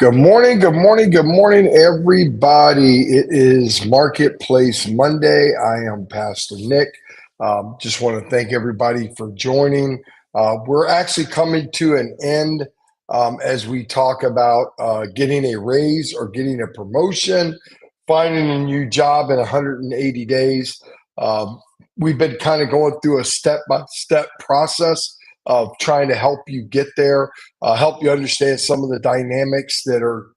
Good morning, good morning, good morning, everybody. It is Marketplace Monday. I am Pastor Nick. Just want to thank everybody for joining. We're actually coming to an end as we talk about getting a raise or getting a promotion, finding a new job in 180 days. We've been kind of going through a step by step process of trying to help you get there, help you understand some of the dynamics that are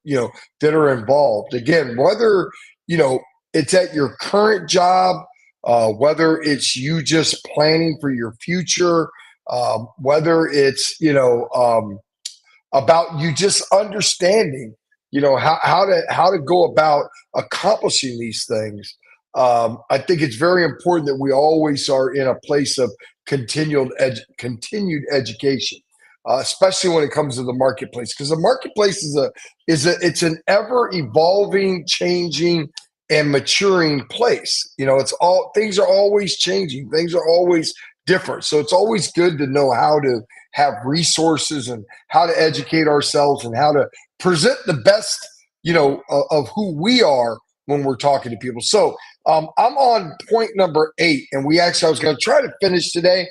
involved. Again, whether it's at your current job, whether it's you just planning for your future, whether it's about you just understanding how to go about accomplishing these things. I think it's very important that we always are in a place of continued education, especially when it comes to the marketplace, because the marketplace it's an ever evolving, changing, and maturing place. It's all things are always changing, things are always different, so it's always good to know how to have resources and how to educate ourselves and how to present the best of who we are when we're talking to people. So I'm on point number 8, and I was going to try to finish today,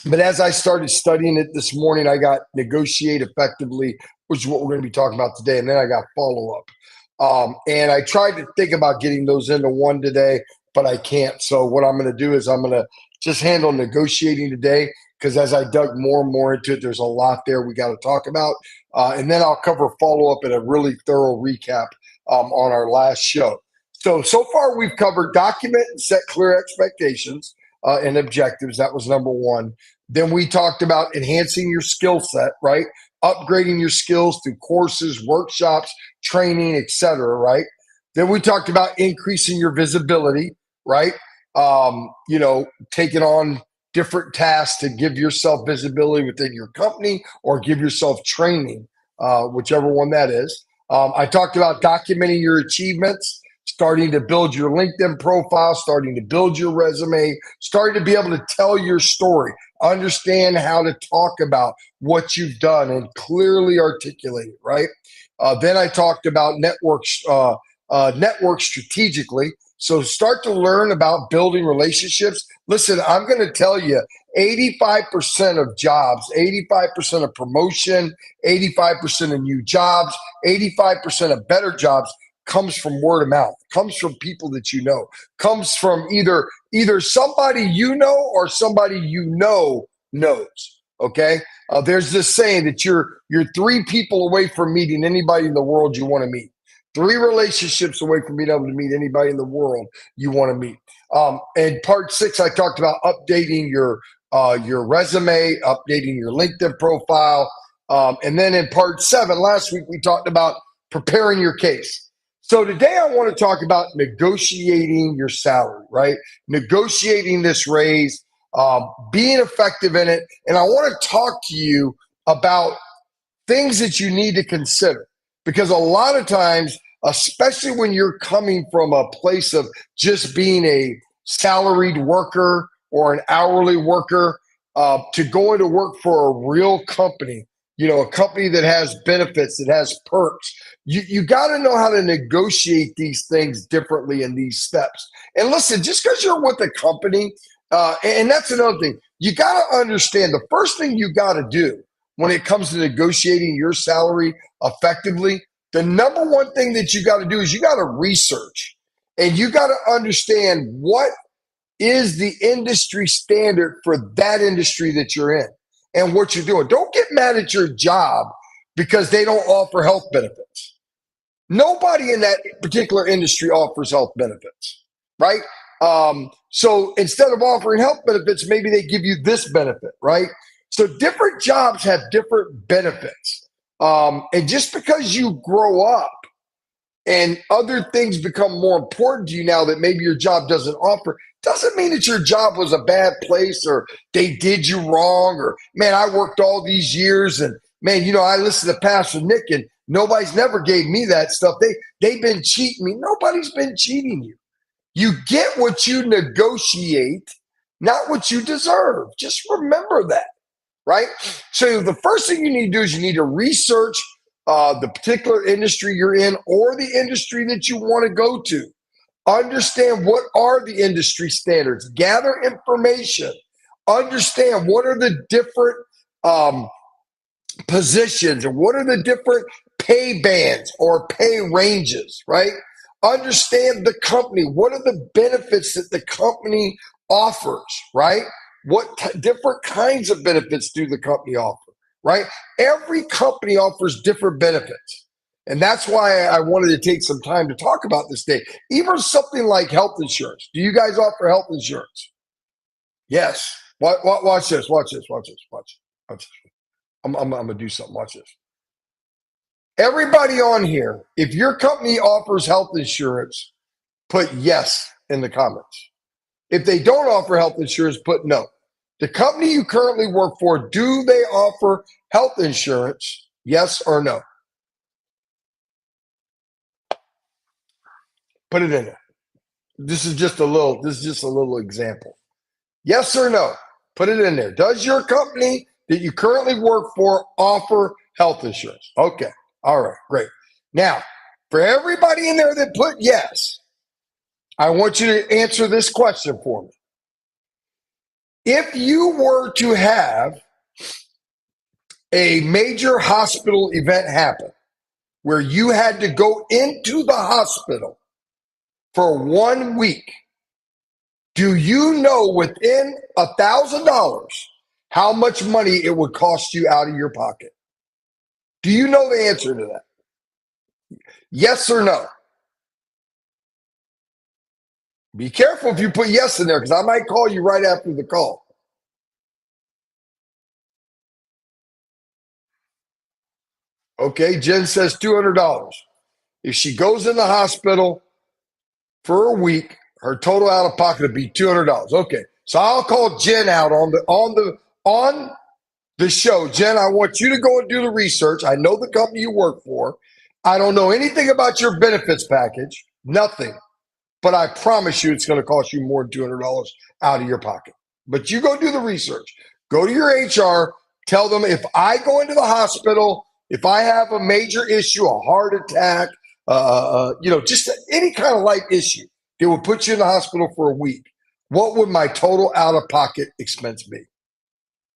but as I started studying it this morning, I got negotiate effectively, which is what we're going to be talking about today, and then I got follow up. And I tried to think about getting those into one today, but I can't. So what I'm going to do is I'm going to just handle negotiating today, because as I dug more and more into it, there's a lot there we got to talk about. And then I'll cover follow up and a really thorough recap on our last show. So far, we've covered document and set clear expectations and objectives. That was number 1. Then we talked about enhancing your skill set, right? Upgrading your skills through courses, workshops, training, etc., right? Then we talked about increasing your visibility, right? Taking on different tasks to give yourself visibility within your company or give yourself training, whichever one that is. I talked about documenting your achievements, starting to build your LinkedIn profile, starting to build your resume, starting to be able to tell your story, understand how to talk about what you've done and clearly articulate it, right? Then I talked about network strategically. So start to learn about building relationships. Listen, I'm going to tell you, 85% of jobs, 85% of promotion, 85% of new jobs, 85% of better jobs comes from word of mouth, comes from people that you know, comes from either somebody or somebody knows. Okay, there's this saying that you're 3 people away from meeting anybody in the world you want to meet. 3 relationships away from being able to meet anybody in the world you want to meet. And part 6, I talked about updating your resume, updating your LinkedIn profile. And then in part 7, last week, we talked about preparing your case. So today I want to talk about negotiating your salary, right? Negotiating this raise, being effective in it. And I want to talk to you about things that you need to consider, because a lot of times, especially when you're coming from a place of just being a salaried worker or an hourly worker, to go into work for a real company, a company that has benefits, that has perks, you got to know how to negotiate these things differently in these steps. And listen, just because you're with a company, and that's another thing, you got to understand the first thing you got to do when it comes to negotiating your salary effectively, the number one thing that you got to do is you got to research, and you got to understand what is the industry standard for that industry that you're in and what you're doing. Don't get mad at your job because they don't offer health benefits. Nobody in that particular industry offers health benefits, right? So instead of offering health benefits, maybe they give you this benefit, right? So different jobs have different benefits. And just because you grow up and other things become more important to you now that maybe your job doesn't offer, doesn't mean that your job was a bad place or they did you wrong, or, man, I worked all these years and, man, I listened to Pastor Nick and nobody's never gave me that stuff. They've been cheating me. Nobody's been cheating you. You get what you negotiate, not what you deserve. Just remember that, right? So the first thing you need to do is you need to research the particular industry you're in or the industry that you want to go to. Understand what are the industry standards. Gather information. Understand what are the different positions and what are the different pay bands or pay ranges, right? Understand the company. What are the benefits that the company offers, right? What different kinds of benefits do the company offer, right? Every company offers different benefits. And that's why I wanted to take some time to talk about this today. Even something like health insurance. Do you guys offer health insurance? Yes. Watch this. Watch this. Watch this. Watch this. I'm going to do something. Watch this. Everybody on here, if your company offers health insurance, put yes in the comments. If they don't offer health insurance, put no. The company you currently work for, do they offer health insurance? Yes or no? Put it in there. This is just a little example. Yes or no? Put it in there. Does your company that you currently work for offer health insurance? Okay. All right, great. Now, for everybody in there that put yes, I want you to answer this question for me. If you were to have a major hospital event happen where you had to go into the hospital for 1 week, do you know within $1,000 how much money it would cost you out of your pocket? Do you know the answer to that? Yes or no? Be careful if you put yes in there because I might call you right after the call. Okay, Jen says $200. If she goes in the hospital for a week, her total out of pocket would be $200. Okay, so I'll call Jen out on the show. Jen, I want you to go and do the research. I know the company you work for. I don't know anything about your benefits package, nothing. But I promise you it's going to cost you more than $200 out of your pocket. But you go do the research. Go to your HR. Tell them if I go into the hospital, if I have a major issue, a heart attack, just any kind of life issue, they will put you in the hospital for a week. What would my total out-of-pocket expense be?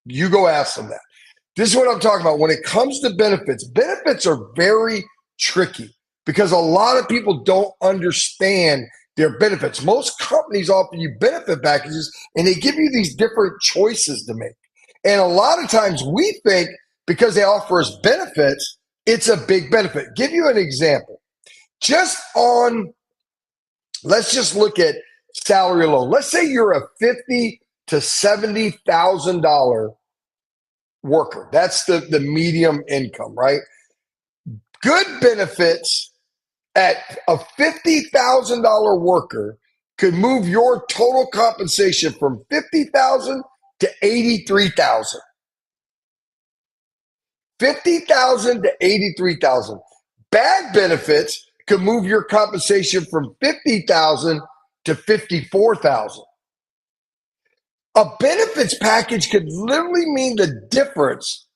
You go ask them that. This is what I'm talking about. When it comes to benefits, benefits are very tricky because a lot of people don't understand their benefits. Most companies offer you benefit packages and they give you these different choices to make. And a lot of times we think because they offer us benefits, it's a big benefit. Give you an example. Let's just look at salary alone. Let's say you're a $50,000 to $70,000 worker. That's the medium income, right? Good benefits at a $50,000 worker could move your total compensation from $50,000 to $83,000. $50,000 to $83,000. Bad benefits could move your compensation from $50,000 to $54,000. A benefits package could literally mean the difference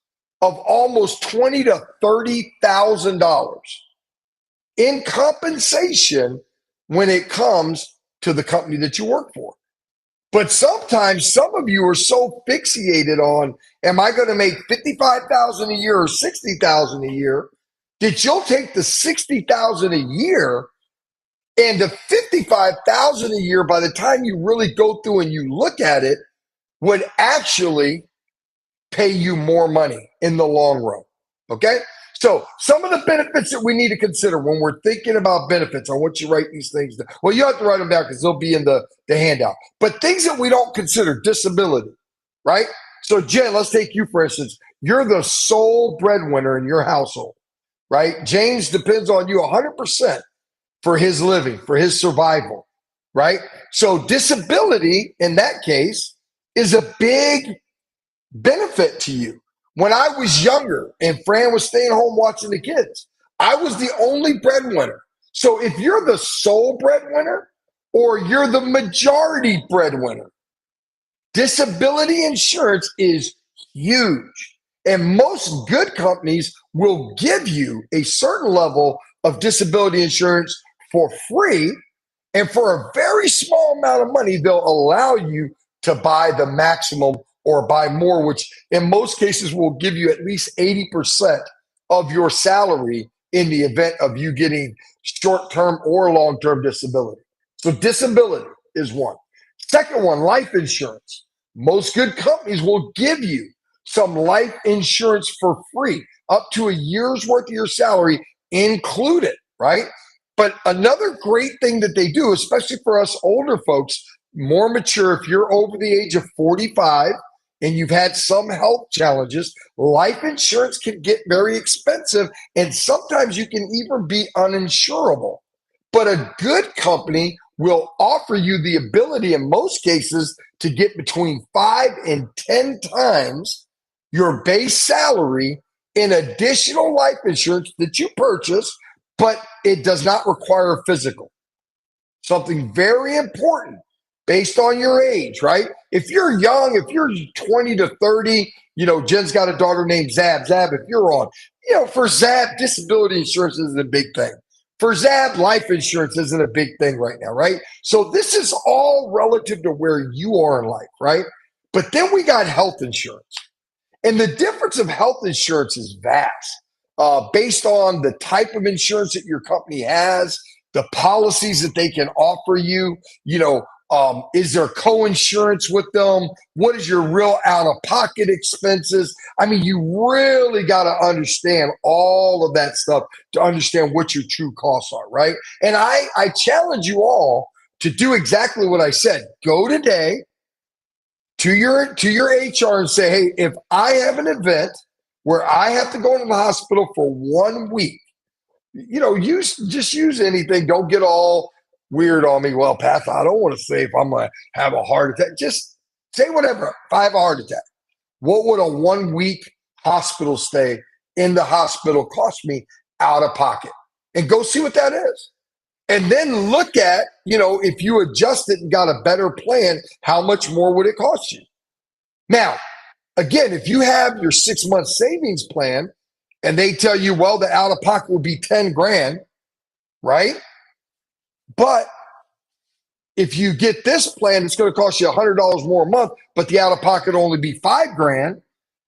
of almost $20,000 to $30,000 in compensation when it comes to the company that you work for. But sometimes some of you are so fixated on, am I going to make $55,000 a year or $60,000 a year, that you'll take the $60,000 a year and the $55,000 a year by the time you really go through and you look at it would actually pay you more money in the long run. Okay? So some of the benefits that we need to consider when we're thinking about benefits, I want you to write these things down. Well, you have to write them down because they'll be in the handout. But things that we don't consider, disability, right? So Jen, let's take you for instance. You're the sole breadwinner in your household, right? James depends on you 100% for his living, for his survival, right? So disability in that case is a big benefit to you. When I was younger and Fran was staying home watching the kids, I was the only breadwinner. So if you're the sole breadwinner or you're the majority breadwinner, disability insurance is huge. And most good companies will give you a certain level of disability insurance for free. And for a very small amount of money, they'll allow you to buy the maximum or buy more, which in most cases will give you at least 80% of your salary in the event of you getting short-term or long-term disability. So disability is one. Second one, life insurance. Most good companies will give you some life insurance for free, up to a year's worth of your salary included, right? But another great thing that they do, especially for us older folks, more mature, if you're over the age of 45 and you've had some health challenges, life insurance can get very expensive, and sometimes you can even be uninsurable. But a good company will offer you the ability in most cases to get between 5 and 10 times your base salary in additional life insurance that you purchase, but it does not require a physical. Something very important based on your age, right? If you're young, if you're 20 to 30, Jen's got a daughter named Zab. Zab, if you're on, for Zab, disability insurance isn't a big thing. For Zab, life insurance isn't a big thing right now, right? So this is all relative to where you are in life, right? But then we got health insurance. And the difference of health insurance is vast, based on the type of insurance that your company has, the policies that they can offer you. Is there co-insurance with them? What is your real out-of-pocket expenses? I mean, you really got to understand all of that stuff to understand what your true costs are, right? And I challenge you all to do exactly what I said. Go today to your HR and say, hey, if I have an event where I have to go into the hospital for 1 week, use anything. Don't get all weird on me. Well, Pat, I don't want to say if I'm going to have a heart attack. Just say whatever. If I have a heart attack, what would a 1 week hospital stay in the hospital cost me out of pocket? And go see what that is. And then look at, if you adjust it and got a better plan, how much more would it cost you? Now, again, if you have your 6-month savings plan and they tell you, well, the out of pocket will be 10 grand, right? But if you get this plan, it's going to cost you $100 more a month, but the out of pocket will only be 5 grand.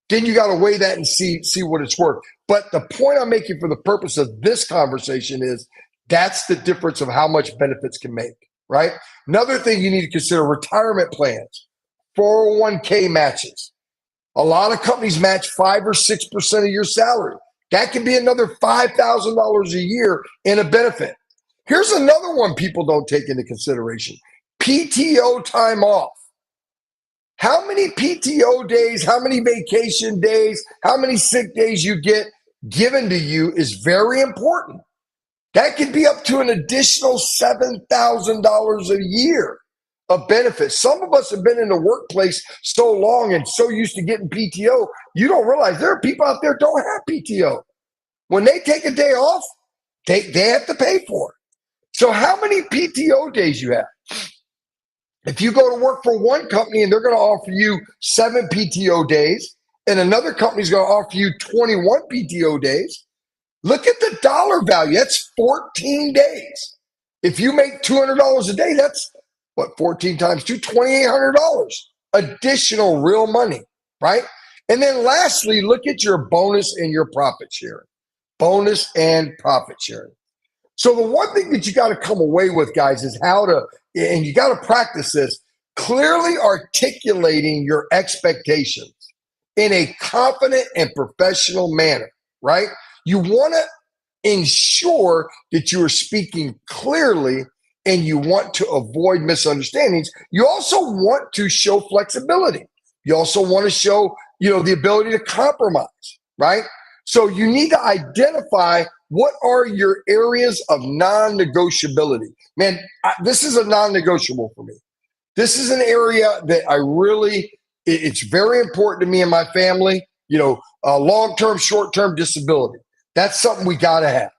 Then you got to weigh that and see what it's worth. But the point I'm making for the purpose of this conversation is that's the difference of how much benefits can make, right? Another thing you need to consider, retirement plans, 401k matches. A lot of companies match 5 or 6% of your salary. That can be another $5,000 a year in a benefit. Here's another one people don't take into consideration: PTO time off. How many PTO days, how many vacation days, how many sick days you get given to you is very important. That could be up to an additional $7,000 a year of benefits. Some of us have been in the workplace so long and so used to getting PTO, you don't realize there are people out there who don't have PTO. When they take a day off, they have to pay for it. So how many PTO days you have? If you go to work for one company and they're going to offer you 7 PTO days, and another company is going to offer you 21 PTO days, look at the dollar value. That's 14 days. If you make $200 a day, that's what, 14 times 2, $2,800 additional real money, right? And then lastly, look at your bonus and your profit sharing. Bonus and profit sharing. So the one thing that you got to come away with, guys, is how to, and you got to practice this, clearly articulating your expectations in a confident and professional manner, right? You want to ensure that you are speaking clearly and you want to avoid misunderstandings. You also want to show flexibility. You also want to show, the ability to compromise, right? So you need to identify what are your areas of non-negotiability. Man, this is a non-negotiable for me. This is an area that it's very important to me and my family, long-term, short-term disability. That's something we got to have,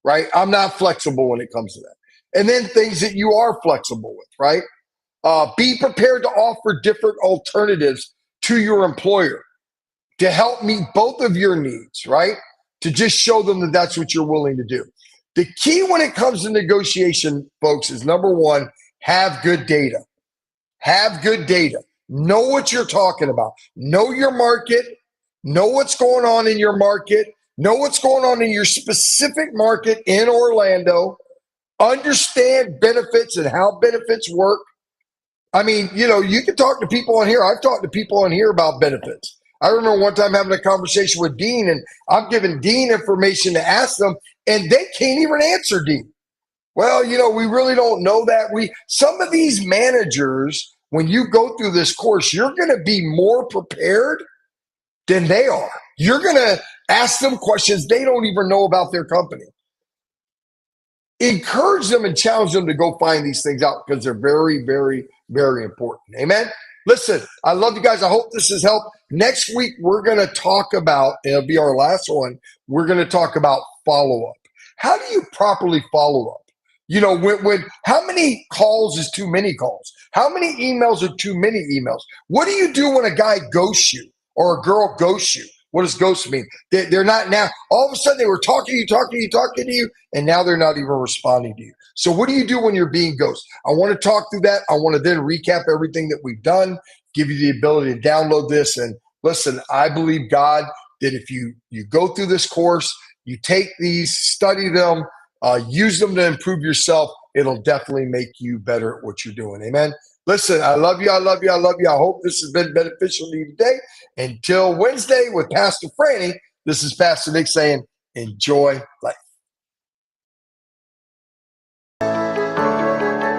right? I'm not flexible when it comes to that. And then things that you are flexible with, right? Be prepared to offer different alternatives to your employer. to help meet both of your needs, right? To just show them that that's what you're willing to do. The key when it comes to negotiation, folks, is number one, have good data. Have good data. Know what you're talking about. Know your market. Know what's going on in your market. Know what's going on in your specific market in Orlando. Understand benefits and how benefits work. I mean, you can talk to people on here. I've talked to people on here about benefits. I remember one time having a conversation with Dean, and I'm giving Dean information to ask them, and they can't even answer Dean. Well, we really don't know that. Some of these managers, when you go through this course, you're going to be more prepared than they are. You're going to ask them questions they don't even know about their company. Encourage them and challenge them to go find these things out because they're very, very, very important. Amen. Listen, I love you guys. I hope this has helped. Next week, we're going to talk about, it'll be our last one, we're going to talk about follow-up. How do you properly follow up? How many calls is too many calls? How many emails are too many emails? What do you do when a guy ghosts you or a girl ghosts you? What does ghost mean? They're not now. All of a sudden, they were talking to you, and now they're not even responding to you. So what do you do when you're being ghosted? I want to talk through that. I want to then recap everything that we've done, give you the ability to download this. And listen, I believe, God, that if you go through this course, you take these, study them, use them to improve yourself, it'll definitely make you better at what you're doing. Amen. Listen, I love you. I love you. I love you. I hope this has been beneficial to you today. Until Wednesday with Pastor Franny, this is Pastor Nick saying, enjoy life.